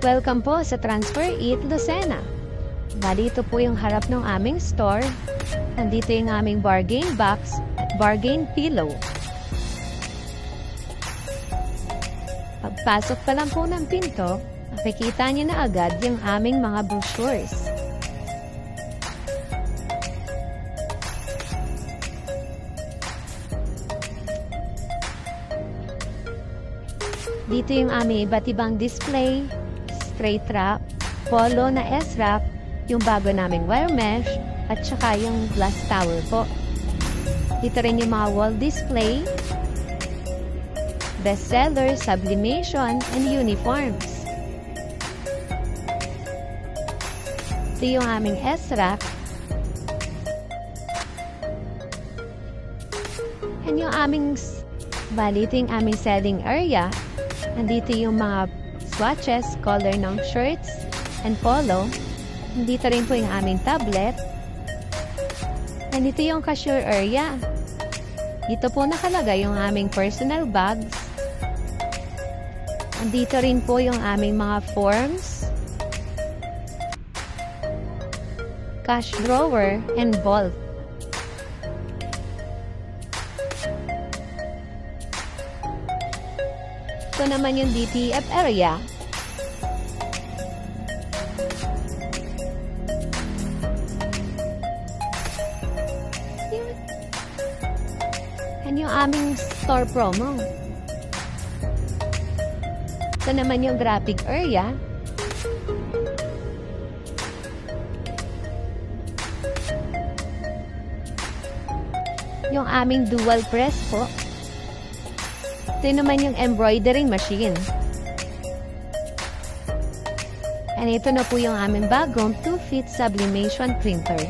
Welcome po sa Transfer It Lucena. Dito po yung harap ng aming store. Nandito yung aming bargain box at bargain pillow. Pagpasok pa lang po ng pinto, makikita niyo na agad yung aming mga brochures. Dito yung aming iba't ibang display, straight wrap, polo na S-wrap, yung bago naming wire mesh, at saka yung glass tower po. Dito rin yung mga wall display, bestseller, sublimation, and uniforms. Ito yung aming S-rack. And yung aming, ito yung aming selling area. Nandito yung mga swatches, color ng shirts and polo. Nandito rin po yung aming tablet. Nandito yung cashier area. Dito po nakalagay yung aming personal bags. Nandito rin po yung aming mga forms, cash drawer, and vault. Ito naman yung DTF area. Yan yung aming store promo. Ito naman yung graphic area. Yung aming dual press po. Ito naman yung embroidering machine. And ito na po yung aming bagong 2-feet sublimation printer.